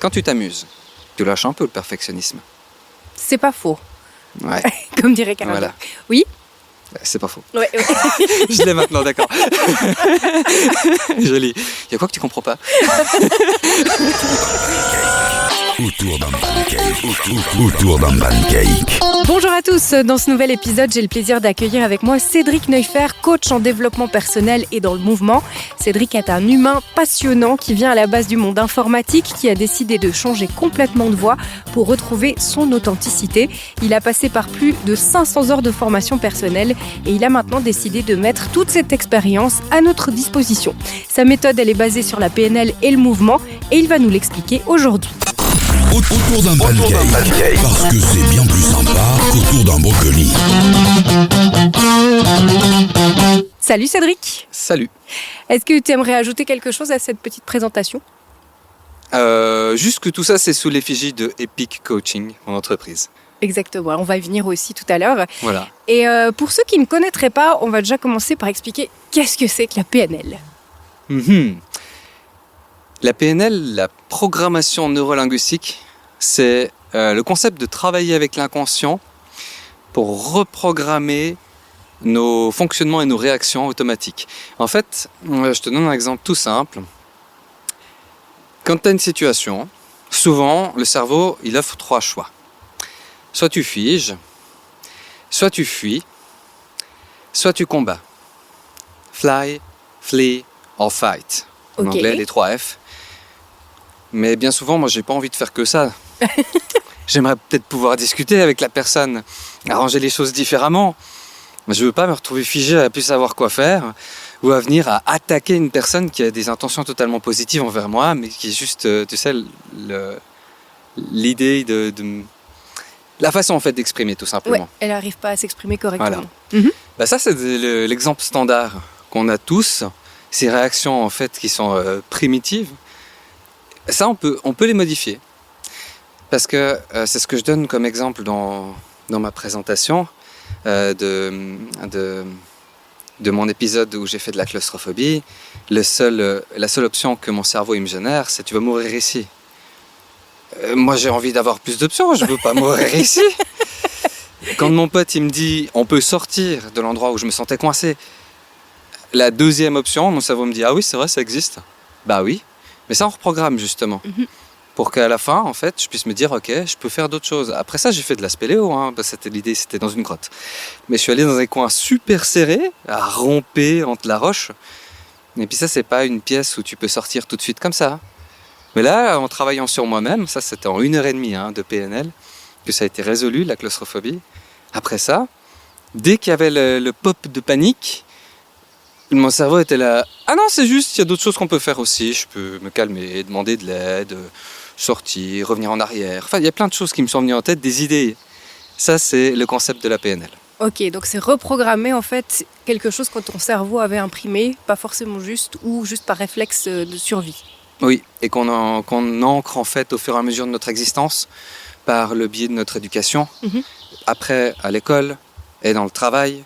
Quand tu t'amuses, tu lâches un peu le perfectionnisme. C'est pas faux. Ouais, Comme dirait Carole. voilà. Oui. C'est pas faux. Ouais. Je l'ai maintenant, d'accord. Joli. Il y a quoi que tu comprends pas? Autour d'un pancake. Autour d'un pancake. Bonjour à tous, dans ce nouvel épisode, j'ai le plaisir d'accueillir avec moi Cédric Neuffer, coach en développement personnel et dans le mouvement. Cédric est un humain passionnant qui vient à la base du monde informatique, qui a décidé de changer complètement de voie pour retrouver son authenticité. Il a passé par plus de 500 heures de formation personnelle et il a maintenant décidé de mettre toute cette expérience à notre disposition. Sa méthode, elle est basée sur la PNL et le mouvement et il va nous l'expliquer aujourd'hui. Autour d'un pancake. Parce que c'est bien plus sympa qu'autour d'un brocoli. Salut Cédric. Salut. Est-ce que tu aimerais ajouter quelque chose à cette petite présentation ? Juste que tout ça, c'est sous l'effigie de Epic Coaching, mon entreprise. Exactement, on va y venir aussi tout à l'heure. Voilà. Et pour ceux qui ne connaîtraient pas, on va déjà commencer par expliquer qu'est-ce que c'est que la PNL. La PNL, la programmation neurolinguistique, c'est le concept de travailler avec l'inconscient pour reprogrammer nos fonctionnements et nos réactions automatiques. En fait, je te donne un exemple tout simple. Quand tu as une situation, souvent, le cerveau, il offre 3 choix. Soit tu figes, soit tu fuis, soit tu combats. Fly, flee or fight. En anglais, les 3 F. Mais bien souvent, moi, j'ai pas envie de faire que ça. J'aimerais peut-être pouvoir discuter avec la personne, arranger les choses différemment. Mais je veux pas me retrouver figé à plus savoir quoi faire ou à venir à attaquer une personne qui a des intentions totalement positives envers moi, mais qui est juste, tu sais, l'idée de la façon en fait d'exprimer tout simplement. Ouais, elle n'arrive pas à s'exprimer correctement. Voilà. Ça, c'est l'exemple standard qu'on a tous. Ces réactions en fait qui sont primitives. Ça, on peut les modifier. Parce que c'est ce que je donne comme exemple dans ma présentation de mon épisode où j'ai fait de la claustrophobie. La seule option que mon cerveau il me génère, c'est tu vas mourir ici. Moi, j'ai envie d'avoir plus d'options. Je veux pas mourir ici. Quand mon pote il me dit on peut sortir de l'endroit où je me sentais coincé, la deuxième option, mon cerveau me dit ah oui, c'est vrai, ça existe. Bah oui. Mais ça, on reprogramme justement. Pour qu'à la fin, en fait, je puisse me dire, ok, je peux faire d'autres choses. Après ça, j'ai fait de la spéléo. L'idée, c'était dans une grotte. Mais je suis allé dans un coin super serré, à romper entre la roche. Et puis ça, c'est pas une pièce où tu peux sortir tout de suite comme ça. Mais là, en travaillant sur moi-même, ça, c'était en 1h30 de PNL, que ça a été résolu, la claustrophobie. Après ça, dès qu'il y avait le pop de panique, mon cerveau était là, ah non, c'est juste, il y a d'autres choses qu'on peut faire aussi. Je peux me calmer, demander de l'aide, sortir, revenir en arrière. Enfin, il y a plein de choses qui me sont venues en tête, des idées. Ça, c'est le concept de la PNL. Ok, donc c'est reprogrammer en fait quelque chose que ton cerveau avait imprimé, pas forcément juste, ou juste par réflexe de survie. Oui, et qu'on ancre en fait au fur et à mesure de notre existence par le biais de notre éducation, après à l'école et dans le travail,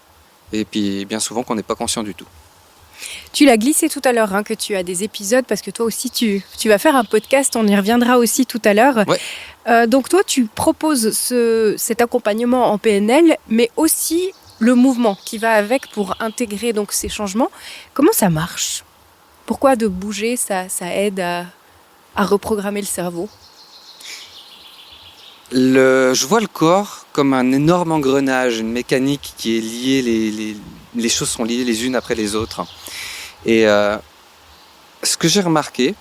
et puis bien souvent qu'on n'est pas conscient du tout. Tu l'as glissé tout à l'heure, que tu as des épisodes, parce que toi aussi, tu vas faire un podcast, on y reviendra aussi tout à l'heure. Ouais. Donc toi, tu proposes cet accompagnement en PNL, mais aussi le mouvement qui va avec pour intégrer donc, ces changements. Comment ça marche ? Pourquoi de bouger, ça aide à reprogrammer le cerveau ? Je vois le corps comme un énorme engrenage, une mécanique qui est liée, les choses sont liées les unes après les autres. Et ce que j'ai remarqué,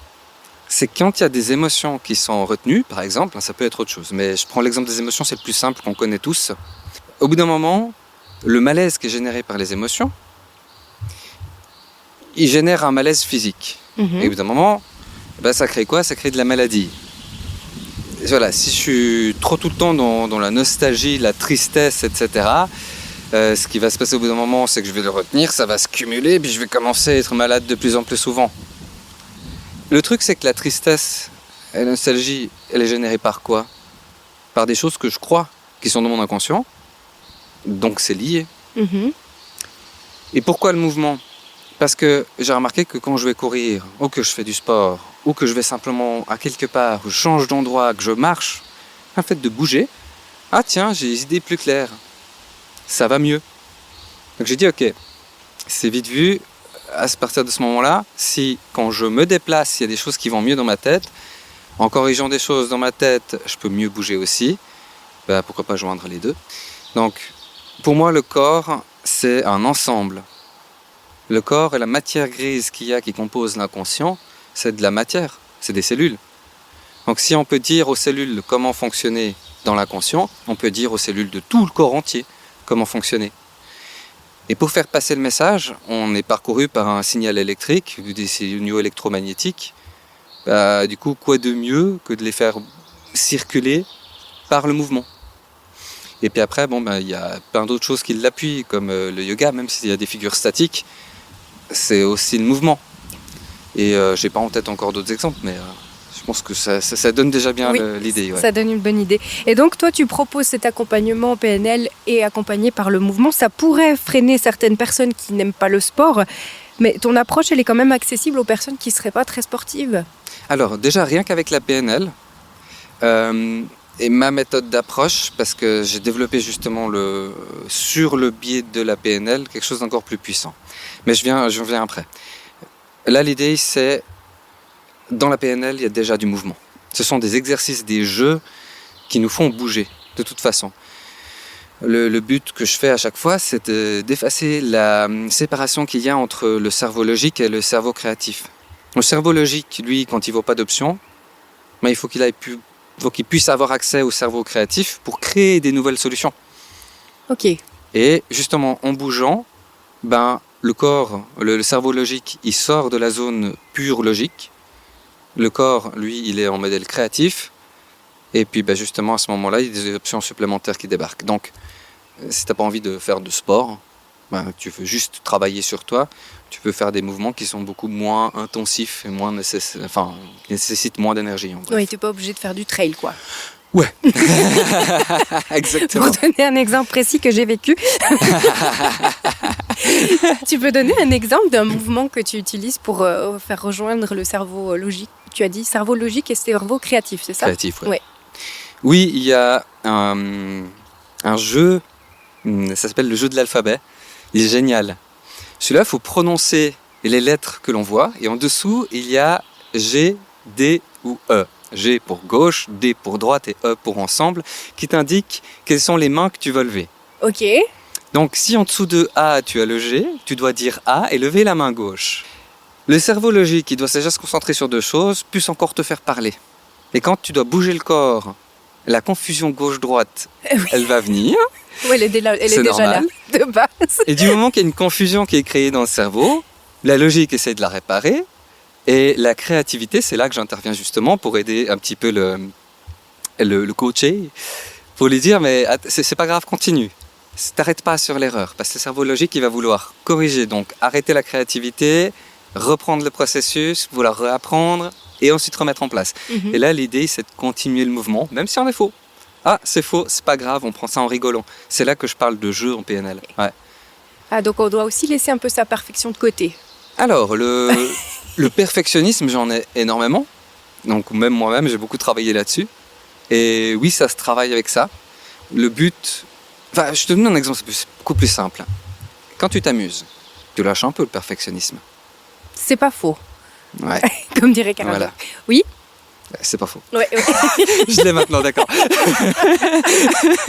c'est que quand il y a des émotions qui sont retenues, par exemple, ça peut être autre chose, mais je prends l'exemple des émotions, c'est le plus simple qu'on connaît tous. Au bout d'un moment, le malaise qui est généré par les émotions, il génère un malaise physique. Et au bout d'un moment, ça crée quoi ? Ça crée de la maladie. Et voilà, si je suis trop tout le temps dans la nostalgie, la tristesse, etc., ce qui va se passer au bout d'un moment, c'est que je vais le retenir, ça va se cumuler, puis je vais commencer à être malade de plus en plus souvent. Le truc, c'est que la tristesse et la nostalgie, elle est générée par quoi ? Par des choses que je crois, qui sont dans mon inconscient, donc c'est lié. Et pourquoi le mouvement ? Parce que j'ai remarqué que quand je vais courir, ou que je fais du sport, ou que je vais simplement à quelque part, je change d'endroit, que je marche, le fait de bouger, ah tiens, j'ai des idées plus claires, ça va mieux. Donc j'ai dit ok, c'est vite vu, à partir de ce moment-là, si quand je me déplace, il y a des choses qui vont mieux dans ma tête, en corrigeant des choses dans ma tête, je peux mieux bouger aussi, pourquoi pas joindre les deux. Donc pour moi le corps, c'est un ensemble. Le corps et la matière grise qu'il y a qui compose l'inconscient, c'est de la matière, c'est des cellules. Donc si on peut dire aux cellules comment fonctionner dans l'inconscient, on peut dire aux cellules de tout le corps entier comment fonctionner. Et pour faire passer le message, on est parcouru par un signal électrique, des signaux électromagnétiques. Du coup, quoi de mieux que de les faire circuler par le mouvement. Et puis après, il y a plein d'autres choses qui l'appuient, comme le yoga, même s'il y a des figures statiques, c'est aussi le mouvement. Et j'ai pas en tête encore d'autres exemples, mais je pense que ça donne déjà bien l'idée. Ouais. Ça donne une bonne idée. Et donc, toi, tu proposes cet accompagnement PNL et accompagné par le mouvement. Ça pourrait freiner certaines personnes qui n'aiment pas le sport, mais ton approche, elle est quand même accessible aux personnes qui ne seraient pas très sportives. Alors, déjà, rien qu'avec la PNL, et ma méthode d'approche, parce que j'ai développé justement sur le biais de la PNL quelque chose d'encore plus puissant. Mais je reviens après. Là, l'idée, c'est dans la PNL, il y a déjà du mouvement. Ce sont des exercices, des jeux qui nous font bouger, de toute façon. Le but que je fais à chaque fois, c'est d'effacer la séparation qu'il y a entre le cerveau logique et le cerveau créatif. Le cerveau logique, lui, quand il ne vaut pas d'options, il faut qu'il puisse avoir accès au cerveau créatif pour créer des nouvelles solutions. Ok. Et justement, en bougeant, le corps, le cerveau logique, il sort de la zone pure logique. Le corps, lui, il est en modèle créatif. Et puis, justement, à ce moment-là, il y a des options supplémentaires qui débarquent. Donc, si tu n'as pas envie de faire de sport, tu veux juste travailler sur toi, tu peux faire des mouvements qui sont beaucoup moins intensifs et qui nécessitent moins d'énergie. Oui, tu n'es pas obligé de faire du trail, quoi. Ouais. Exactement. Pour donner un exemple précis que j'ai vécu. Tu peux donner un exemple d'un mouvement que tu utilises pour faire rejoindre le cerveau logique. Tu as dit cerveau logique et cerveau créatif, c'est ça? Créatif, oui. Ouais. Oui, il y a un jeu, ça s'appelle le jeu de l'alphabet. Il est génial. Celui-là, il faut prononcer les lettres que l'on voit. Et en dessous, il y a G, D ou E. G pour gauche, D pour droite et E pour ensemble, qui t'indique quelles sont les mains que tu vas lever. Ok. Donc, si en dessous de A, tu as le G, tu dois dire A et lever la main gauche. Le cerveau logique, il doit déjà se concentrer sur deux choses, plus encore te faire parler. Et quand tu dois bouger le corps, la confusion gauche-droite, elle va venir. Oui, elle est déjà là, de base. Et du moment qu'il y a une confusion qui est créée dans le cerveau, la logique essaie de la réparer. Et la créativité, c'est là que j'interviens justement pour aider un petit peu le coacher, pour lui dire, mais c'est pas grave, continue. T'arrêtes pas sur l'erreur, parce que le cerveau logique, il va vouloir corriger. Donc, arrêter la créativité, reprendre le processus, vouloir réapprendre, et ensuite remettre en place. Et là, l'idée, c'est de continuer le mouvement, même si on est faux. Ah, c'est faux, c'est pas grave, on prend ça en rigolant. C'est là que je parle de jeu en PNL. Ouais. Ah, donc on doit aussi laisser un peu sa perfection de côté. Alors, le perfectionnisme, j'en ai énormément. Donc, même moi-même, j'ai beaucoup travaillé là-dessus. Et oui, ça se travaille avec ça. Le but... je te donne un exemple, c'est beaucoup plus simple. Quand tu t'amuses, tu lâches un peu le perfectionnisme. C'est pas faux. Ouais. Comme dirait Carole. Voilà. Oui. C'est pas faux. Ouais. Je l'ai maintenant, d'accord.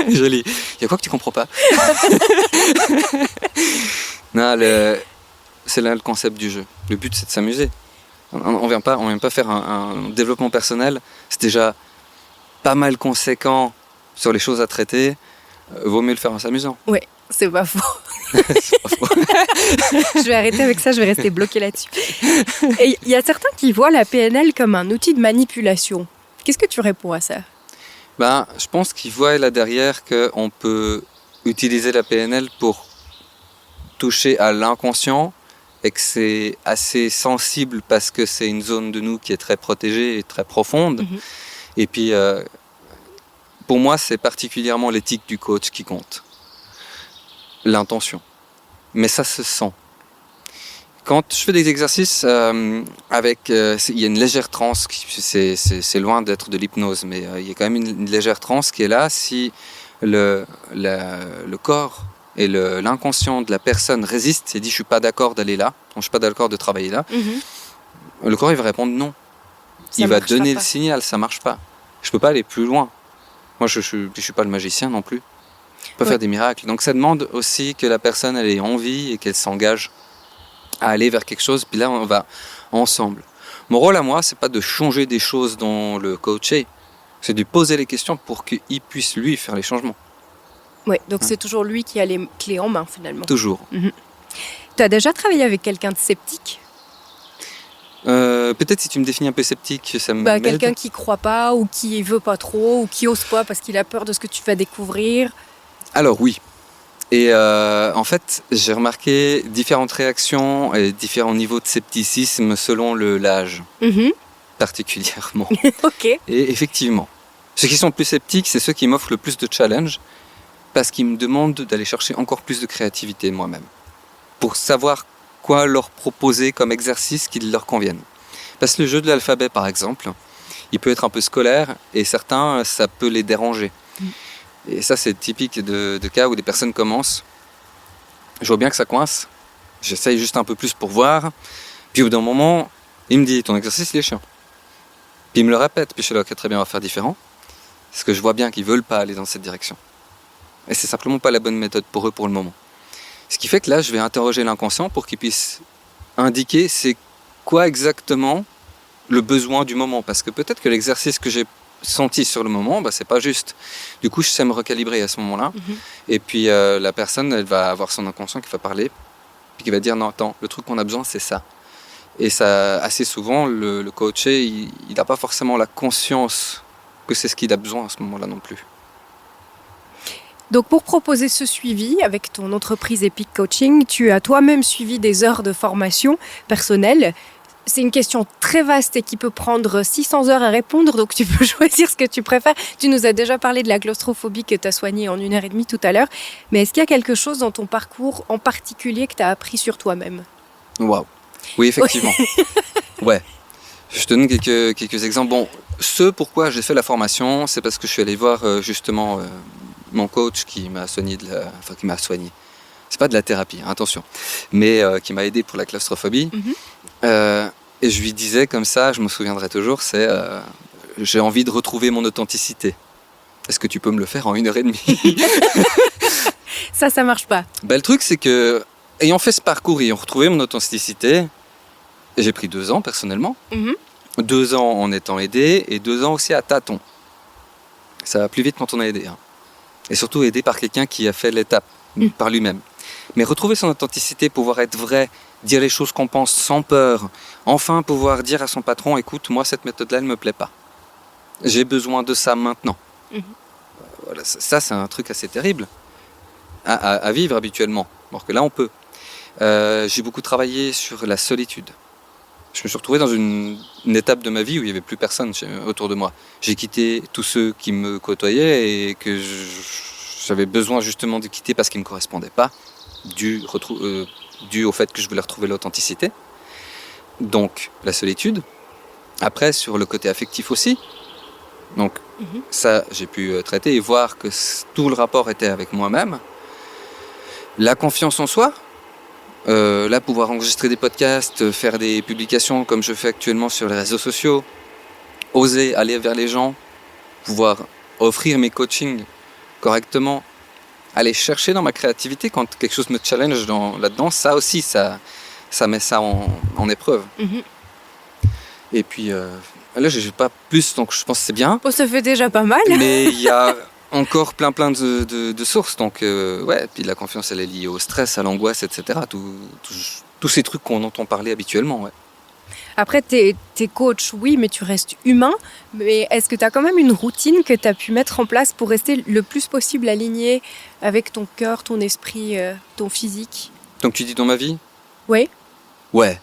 Joli. Il y a quoi que tu comprends pas? Non, c'est là le concept du jeu. Le but, c'est de s'amuser. On vient pas faire un développement personnel. C'est déjà pas mal conséquent sur les choses à traiter. Vaut mieux le faire en s'amusant. Oui, c'est pas faux. C'est pas faux. Je vais arrêter avec ça, je vais rester bloquée là-dessus. Et il y a certains qui voient la PNL comme un outil de manipulation. Qu'est-ce que tu réponds à ça? Je pense qu'ils voient là derrière qu'on peut utiliser la PNL pour toucher à l'inconscient et que c'est assez sensible parce que c'est une zone de nous qui est très protégée et très profonde. Et puis, pour moi, c'est particulièrement l'éthique du coach qui compte. L'intention. Mais ça se sent. Quand je fais des exercices il y a une légère transe, c'est loin d'être de l'hypnose, mais il y a quand même une légère transe qui est là si le corps et l'inconscient de la personne résiste et dit je suis pas d'accord d'aller là, je suis pas d'accord de travailler là, le corps il va répondre non. Il va donner le signal, ça marche pas. Je peux pas aller plus loin. Moi je suis pas le magicien non plus. Je peux pas faire des miracles. Donc ça demande aussi que la personne elle ait envie et qu'elle s'engage à aller vers quelque chose, puis là on va ensemble. Mon rôle à moi, c'est pas de changer des choses dans le coaché, c'est de lui poser les questions pour qu'il puisse lui faire les changements. Oui, donc c'est toujours lui qui a les clés en main finalement. Toujours. Tu as déjà travaillé avec quelqu'un de sceptique ? Peut-être si tu me définis un peu sceptique, ça me quelqu'un qui croit pas ou qui veut pas trop ou qui ose pas parce qu'il a peur de ce que tu vas découvrir. Alors oui. Et en fait, j'ai remarqué différentes réactions et différents niveaux de scepticisme selon l'âge, particulièrement. Ok. Et effectivement, ceux qui sont plus sceptiques, c'est ceux qui m'offrent le plus de challenge parce qu'ils me demandent d'aller chercher encore plus de créativité moi-même pour savoir quoi leur proposer comme exercice qui leur convienne. Parce que le jeu de l'alphabet, par exemple, il peut être un peu scolaire et certains, ça peut les déranger. Et ça, c'est typique de cas où des personnes commencent. Je vois bien que ça coince. J'essaye juste un peu plus pour voir. Puis au bout d'un moment, il me dit, ton exercice, il est chiant. Puis il me le répète. Puis je suis là, ok, très bien, on va faire différent. Parce que je vois bien qu'ils ne veulent pas aller dans cette direction. Et c'est simplement pas la bonne méthode pour eux pour le moment. Ce qui fait que là, je vais interroger l'inconscient pour qu'il puisse indiquer c'est quoi exactement le besoin du moment. Parce que peut-être que l'exercice que j'ai senti sur le moment, c'est pas juste. Du coup, je sais me recalibrer à ce moment-là. Et puis, la personne, elle va avoir son inconscient qui va parler, puis qui va dire, non, attends, le truc qu'on a besoin, c'est ça. Et ça, assez souvent, le coaché, il n'a pas forcément la conscience que c'est ce qu'il a besoin à ce moment-là non plus. Donc, pour proposer ce suivi avec ton entreprise Epic Coaching, tu as toi-même suivi des heures de formation personnelle. C'est une question très vaste et qui peut prendre 600 heures à répondre, donc tu peux choisir ce que tu préfères. Tu nous as déjà parlé de la claustrophobie que tu as soignée en 1h30 tout à l'heure, mais est-ce qu'il y a quelque chose dans ton parcours en particulier que tu as appris sur toi-même ? Waouh. Oui, effectivement. Ouais. Je te donne quelques exemples. Bon, pourquoi j'ai fait la formation, c'est parce que je suis allé voir justement mon coach qui m'a soigné qui m'a soigné. C'est pas de la thérapie, attention, mais qui m'a aidé pour la claustrophobie. Et je lui disais comme ça, je me souviendrai toujours, j'ai envie de retrouver mon authenticité. Est-ce que tu peux me le faire en 1h30 ? Ça marche pas. Le truc, c'est que, ayant fait ce parcours, ayant retrouvé mon authenticité, j'ai pris 2 ans personnellement. 2 ans en étant aidé et 2 ans aussi à tâtons. Ça va plus vite quand on est aidé. Et surtout aidé par quelqu'un qui a fait l'étape par lui-même. Mais retrouver son authenticité, pouvoir être vrai, dire les choses qu'on pense sans peur, enfin pouvoir dire à son patron, écoute, moi cette méthode-là, elle ne me plaît pas. J'ai besoin de ça maintenant. Voilà, ça, c'est un truc assez terrible à vivre habituellement. Alors que là, on peut. J'ai beaucoup travaillé sur la solitude. Je me suis retrouvé dans une étape de ma vie où il n'y avait plus personne autour de moi. J'ai quitté tous ceux qui me côtoyaient et que j'avais besoin justement de quitter parce qu'ils ne me correspondaient pas, dû au fait que je voulais retrouver l'authenticité. Donc, la solitude. Après, sur le côté affectif aussi. Donc, ça, j'ai pu traiter et voir que tout le rapport était avec moi-même. La confiance en soi. Là, pouvoir enregistrer des podcasts, faire des publications comme je fais actuellement sur les réseaux sociaux, oser aller vers les gens, pouvoir offrir mes coachings correctement, aller chercher dans ma créativité quand quelque chose me challenge là-dedans, ça aussi, ça met ça en épreuve. Et puis, là, je n'ai pas plus, donc je pense que c'est bien. Oh, ça fait déjà pas mal. Mais il y a encore plein de sources. Donc, ouais, puis la confiance, elle est liée au stress, à l'angoisse, etc. Tous ces trucs qu'on entend parler habituellement, ouais. Après, t'es coach, oui, mais tu restes humain. Mais est-ce que tu as quand même une routine que tu as pu mettre en place pour rester le plus possible aligné avec ton cœur, ton esprit, ton physique ? Donc, tu dis dans ma vie ? Oui. Ouais.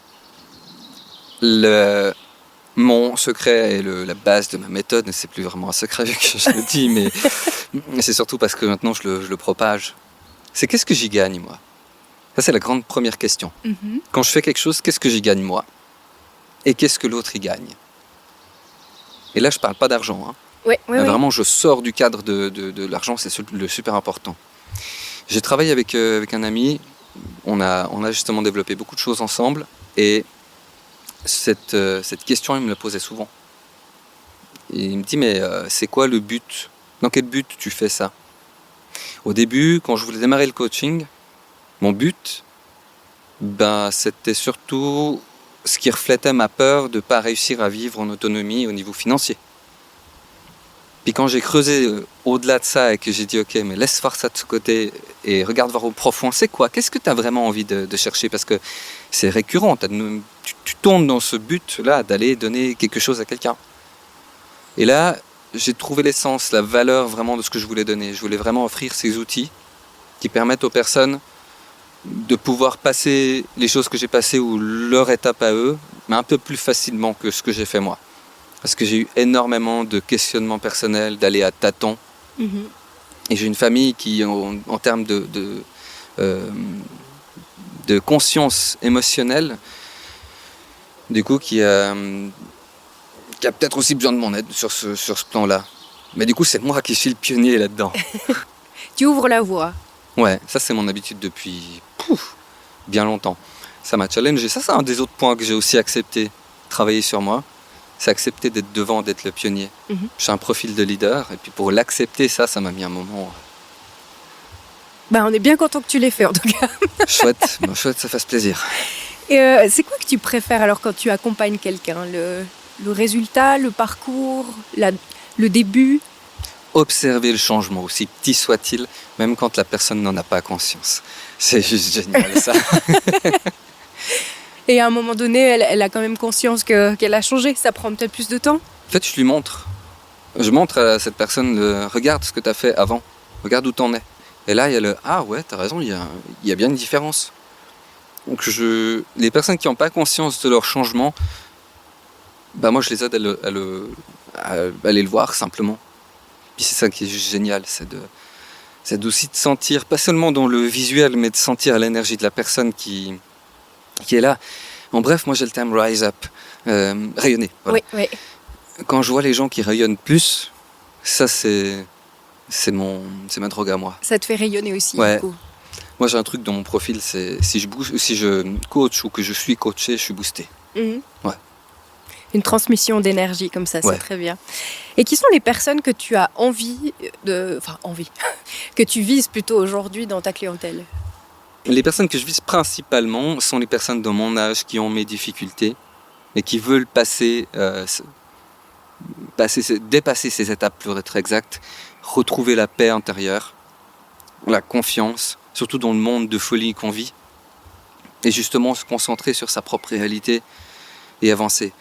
Mon secret et la base de ma méthode, c'est plus vraiment un secret vu que je le dis, mais c'est surtout parce que maintenant je le propage. C'est qu'est-ce que j'y gagne, moi ? Ça, c'est la grande première question. Mhm. Quand je fais quelque chose, qu'est-ce que j'y gagne moi? Et qu'est-ce que l'autre y gagne? Et là, je parle pas d'argent. Hein. Ouais, ouais, ouais. Vraiment, je sors du cadre de l'argent, c'est le super important. J'ai travaillé avec un ami, on a justement développé beaucoup de choses ensemble, et cette question, il me la posait souvent. Et il me dit, mais c'est quoi le but? Dans quel but tu fais ça? Au début, quand je voulais démarrer le coaching, mon but, c'était surtout ce qui reflétait ma peur de ne pas réussir à vivre en autonomie au niveau financier. Puis quand j'ai creusé au-delà de ça et que j'ai dit ok, mais laisse voir ça de ce côté et regarde voir au profond, c'est quoi? Qu'est-ce que tu as vraiment envie de chercher? Parce que c'est récurrent, tu tournes dans ce but-là d'aller donner quelque chose à quelqu'un. Et là, j'ai trouvé l'essence, la valeur vraiment de ce que je voulais donner. Je voulais vraiment offrir ces outils qui permettent aux personnes de pouvoir passer les choses que j'ai passées ou leur étape à eux, mais un peu plus facilement que ce que j'ai fait moi. Parce que j'ai eu énormément de questionnements personnels, d'aller à tâtons. Mhm. Et j'ai une famille qui, en termes de conscience émotionnelle, du coup, qui a peut-être aussi besoin de mon aide sur ce plan-là. Mais du coup, c'est moi qui suis le pionnier là-dedans. Tu ouvres la voie. Ouais, ça c'est mon habitude depuis bien longtemps. Ça m'a challengé. Ça, c'est un des autres points que j'ai aussi accepté, travailler sur moi. C'est accepter d'être devant, d'être le pionnier. Mhm. J'ai un profil de leader, et puis pour l'accepter, ça m'a mis un moment On est bien content que tu l'aies fait en tout cas. chouette, chouette, ça fasse plaisir. Et c'est quoi que tu préfères alors quand tu accompagnes quelqu'un? Le résultat, le parcours, le début? Observer le changement, aussi petit soit-il, même quand la personne n'en a pas conscience. C'est juste génial, ça. Et à un moment donné, elle a quand même conscience qu'elle a changé. Ça prend peut-être plus de temps. En fait, je lui montre. Je montre à cette personne, regarde ce que tu as fait avant, regarde où t'en es. Et là, il y a le « Ah ouais, t'as raison, il y a bien une différence ». Donc les personnes qui n'ont pas conscience de leur changement, moi je les aide à aller le voir simplement. Puis c'est ça qui est juste génial, c'est aussi de sentir, pas seulement dans le visuel, mais de sentir l'énergie de la personne qui est là. En bref, moi j'ai le terme rise up, rayonner. Voilà. Oui. Quand je vois les gens qui rayonnent plus, ça c'est ma drogue à moi. Ça te fait rayonner aussi, Ouais. du coup. Moi j'ai un truc dans mon profil, c'est si je coach ou que je suis coaché, je suis boosté. Mhm. Ouais. Une transmission d'énergie comme ça, Ouais. c'est très bien. Et qui sont les personnes que tu as que tu vises plutôt aujourd'hui dans ta clientèle? Les personnes que je vise principalement sont les personnes de mon âge qui ont mes difficultés et qui veulent dépasser ces étapes pour être exact, retrouver la paix intérieure, la confiance, surtout dans le monde de folie qu'on vit, et justement se concentrer sur sa propre réalité et avancer.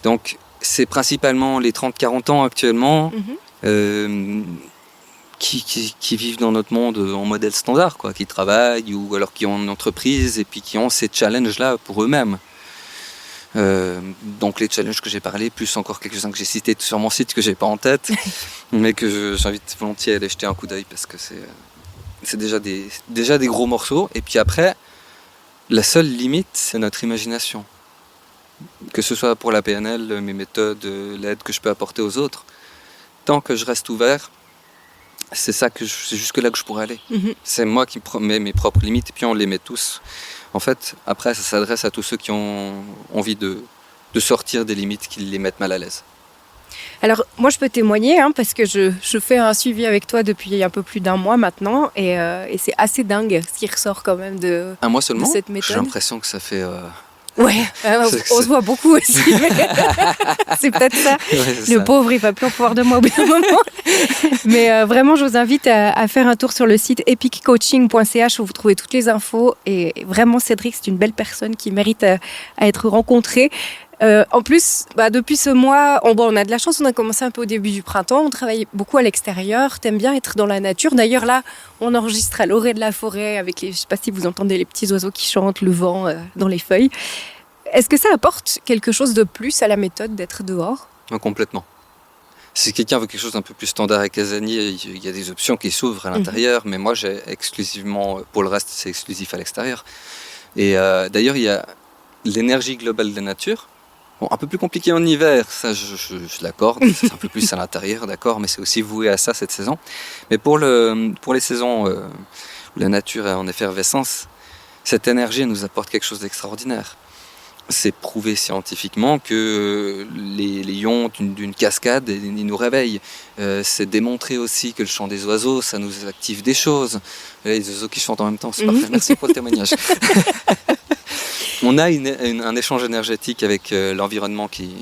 Donc c'est principalement les 30-40 ans actuellement qui vivent dans notre monde en modèle standard, quoi, qui travaillent ou alors qui ont une entreprise et puis qui ont ces challenges-là pour eux-mêmes. Donc les challenges que j'ai parlé, plus encore quelques-uns que j'ai cités sur mon site que j'ai pas en tête, mais que j'invite volontiers à aller jeter un coup d'œil parce que c'est déjà des gros morceaux. Et puis après, la seule limite, c'est notre imagination. Que ce soit pour la PNL, mes méthodes, l'aide que je peux apporter aux autres. Tant que je reste ouvert, c'est jusque-là que je pourrais aller. Mhm. C'est moi qui mets mes propres limites et puis on les met tous. En fait, après, ça s'adresse à tous ceux qui ont envie de sortir des limites qui les mettent mal à l'aise. Alors, moi, je peux témoigner parce que je fais un suivi avec toi depuis un peu plus d'1 mois maintenant et c'est assez dingue ce qui ressort quand même de Un mois seulement, cette j'ai méthode. l'impression que ça fait... Ouais, on se voit beaucoup aussi. Mais c'est peut-être ça. Ouais, c'est Le ça. pauvre, il va plus en pouvoir de moi au bout d'un moment. Mais vraiment, je vous invite à faire un tour sur le site epiccoaching.ch où vous trouvez toutes les infos. Et vraiment, Cédric, c'est une belle personne qui mérite à être rencontrée. En plus, depuis ce mois, on a de la chance, on a commencé un peu au début du printemps, on travaille beaucoup à l'extérieur, t'aimes bien être dans la nature. D'ailleurs là, on enregistre à l'orée de la forêt avec je sais pas si vous entendez les petits oiseaux qui chantent, le vent dans les feuilles. Est-ce que ça apporte quelque chose de plus à la méthode d'être dehors? Non, complètement. Si quelqu'un veut quelque chose d'un peu plus standard et casanier, il y a des options qui s'ouvrent à l'intérieur, mais moi j'ai exclusivement, pour le reste c'est exclusif à l'extérieur. Et d'ailleurs il y a l'énergie globale de la nature. Bon, un peu plus compliqué en hiver, ça je l'accorde, c'est un peu plus à l'intérieur, d'accord, mais c'est aussi voué à ça cette saison. Mais pour les saisons où la nature est en effervescence, cette énergie nous apporte quelque chose d'extraordinaire. C'est prouvé scientifiquement que les ions d'une cascade, ils nous réveillent. C'est démontré aussi que le chant des oiseaux, ça nous active des choses. Les oiseaux qui chantent en même temps, c'est parfait. Merci pour le témoignage. On a un échange énergétique avec l'environnement qui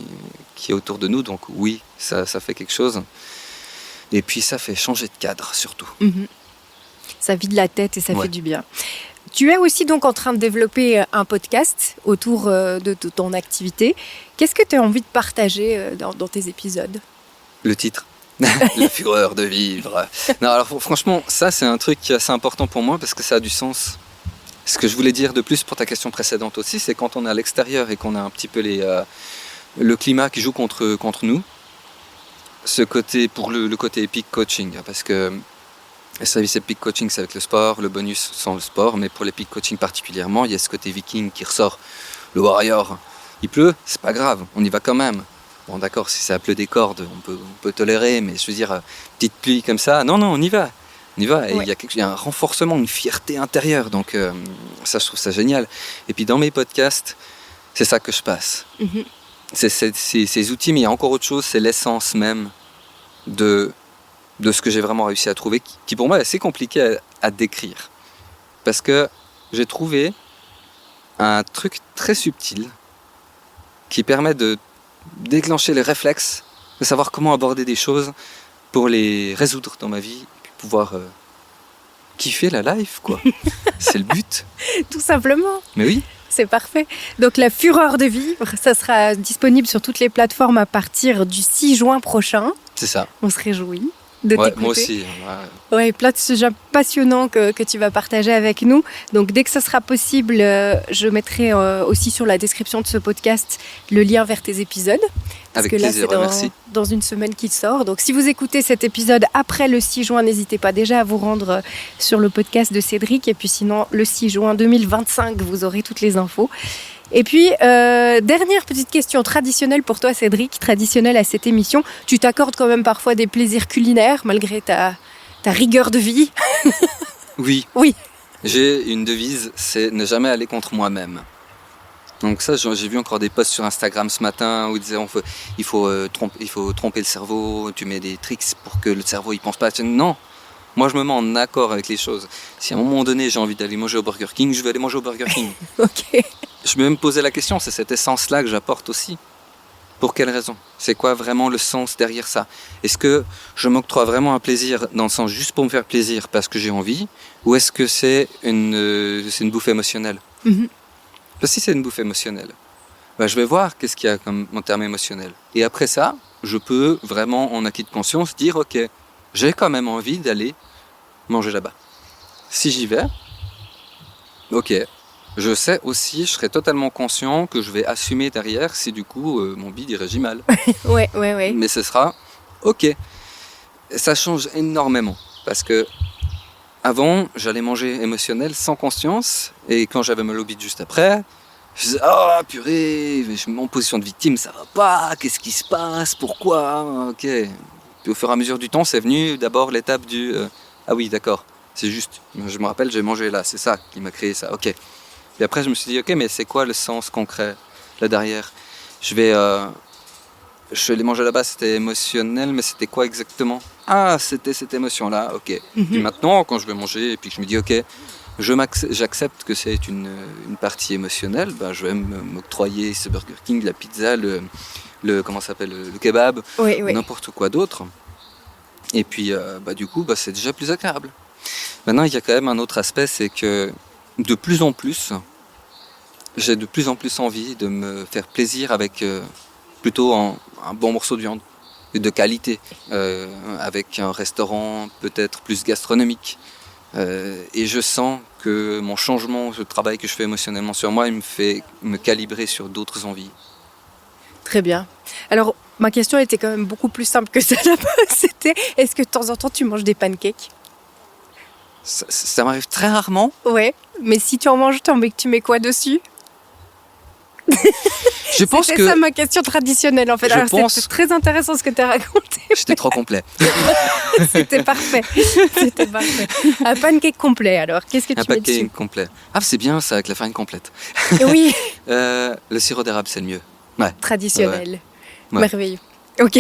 est autour de nous, donc oui, ça fait quelque chose. Et puis ça fait changer de cadre surtout. Ça vide la tête et ça fait du bien. Tu es aussi donc en train de développer un podcast autour de ton activité. Qu'est-ce que tu as envie de partager dans tes épisodes ? Le titre, La fureur de vivre. Non, alors franchement, ça c'est un truc assez important pour moi parce que ça a du sens. Ce que je voulais dire de plus pour ta question précédente aussi, c'est quand on est à l'extérieur et qu'on a un petit peu le climat qui joue contre nous, ce côté, pour le côté epic coaching, parce que le service epic coaching c'est avec le sport, le bonus sans le sport, mais pour l'epic coaching particulièrement, il y a ce côté viking qui ressort, le warrior. Il pleut, c'est pas grave, on y va quand même. Bon d'accord, si ça pleut des cordes, on peut tolérer, mais je veux dire, petite pluie comme ça, non, on y va. On y va, et il y a un renforcement, une fierté intérieure, donc ça je trouve ça génial. Et puis dans mes podcasts, c'est ça que je passe. C'est ces outils, mais il y a encore autre chose, c'est l'essence même de ce que j'ai vraiment réussi à trouver, qui pour moi est assez compliqué à décrire. Parce que j'ai trouvé un truc très subtil qui permet de déclencher les réflexes, de savoir comment aborder des choses pour les résoudre dans ma vie, puis pouvoir kiffer la life, quoi. C'est le but. Tout simplement. Mais oui. C'est parfait. Donc la fureur de vivre, ça sera disponible sur toutes les plateformes à partir du 6 juin prochain. C'est ça. On se réjouit de t'écouter. Moi aussi. Ouais, plein de sujets passionnants que tu vas partager avec nous. Donc dès que ça sera possible, je mettrai aussi sur la description de ce podcast le lien vers tes épisodes. Parce avec que là, plaisir, c'est dans une semaine qu'il sort. Donc si vous écoutez cet épisode après le 6 juin, n'hésitez pas déjà à vous rendre sur le podcast de Cédric. Et puis sinon, le 6 juin 2025, vous aurez toutes les infos. Et puis, dernière petite question traditionnelle pour toi, Cédric, traditionnelle à cette émission. Tu t'accordes quand même parfois des plaisirs culinaires, malgré ta rigueur de vie. Oui. Oui. J'ai une devise, c'est ne jamais aller contre moi-même. Donc ça, j'ai vu encore des posts sur Instagram ce matin où ils disaient il faut tromper le cerveau, tu mets des tricks pour que le cerveau il pense pas. Non, moi je me mets en accord avec les choses. Si à un moment donné j'ai envie d'aller manger au Burger King, je vais aller manger au Burger King. Ok. Je me même poser la question, c'est cette essence-là que j'apporte aussi. Pour quelle raison ? C'est quoi vraiment le sens derrière ça ? Est-ce que je m'octroie vraiment un plaisir dans le sens juste pour me faire plaisir parce que j'ai envie ? Ou est-ce que c'est une bouffe émotionnelle ? Parce que si c'est une bouffe émotionnelle, je vais voir qu'est-ce qu'il y a comme en termes émotionnels. Et après ça, je peux vraiment, en acquis de conscience, dire ok, j'ai quand même envie d'aller manger là-bas. Si j'y vais, ok. Je sais aussi, je serai totalement conscient que je vais assumer derrière si du coup mon bide irait mal. Ouais. Mais ce sera ok. Ça change énormément parce que avant, j'allais manger émotionnel sans conscience et quand j'avais mal au bide juste après, je disais ah purée, je suis en position de victime, ça va pas, qu'est-ce qui se passe, pourquoi, ok. Puis au fur et à mesure du temps, c'est venu d'abord l'étape du ah oui d'accord, c'est juste, je me rappelle, j'ai mangé là, c'est ça qui m'a créé ça, ok. Et après, je me suis dit, ok, mais c'est quoi le sens concret là derrière ? Je vais aller manger là-bas, c'était émotionnel, mais c'était quoi exactement ? Ah, c'était cette émotion-là, ok. Puis maintenant, quand je vais manger et puis que je me dis, ok, j'accepte que c'est une partie émotionnelle, je vais m'octroyer ce Burger King, la pizza, le comment ça s'appelle, le kebab, n'importe quoi d'autre. Et puis, du coup, c'est déjà plus agréable. Maintenant, il y a quand même un autre aspect, c'est que de plus en plus, j'ai de plus en plus envie de me faire plaisir avec plutôt un bon morceau de viande de qualité, avec un restaurant peut-être plus gastronomique. Et je sens que mon changement, ce travail que je fais émotionnellement sur moi, il me fait me calibrer sur d'autres envies. Très bien. Alors, Ma question était quand même beaucoup plus simple que ça là-bas. C'était, est-ce que de temps en temps tu manges des pancakes? Ça m'arrive très rarement. Ouais, mais si tu en manges, tu mets quoi dessus? Je pense C'était que ça ma question traditionnelle en fait. Je Alors pense- c'était très intéressant ce que tu as raconté. j'étais trop complet. C'était parfait. C'était parfait. Un pancake complet alors. Qu'est-ce que Un tu mets paquet dessus? complet. Ah, c'est bien ça avec la farine complète. Oui, Le sirop d'érable, c'est le mieux. Ouais. traditionnel. Ouais. Merveilleux. Ok.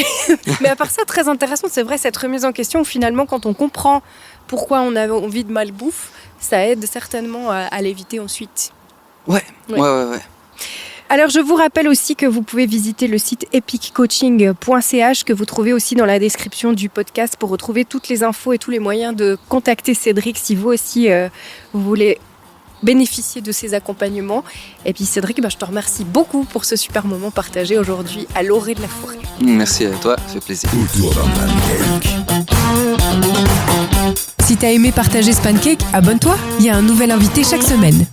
Mais à part ça, très intéressant, c'est vrai, cette remise en question où finalement, quand on comprend pourquoi on a envie de malbouffe, ça aide certainement à l'éviter ensuite. Ouais. Alors, je vous rappelle aussi que vous pouvez visiter le site epiccoaching.ch que vous trouvez aussi dans la description du podcast pour retrouver toutes les infos et tous les moyens de contacter Cédric si vous aussi vous voulez bénéficier de ces accompagnements. Et puis Cédric, je te remercie beaucoup pour ce super moment partagé aujourd'hui à l'orée de la forêt. Merci à toi, ça fait plaisir. Autour d'un pancake. Si t'as aimé partager ce pancake, abonne-toi. Il y a un nouvel invité chaque semaine.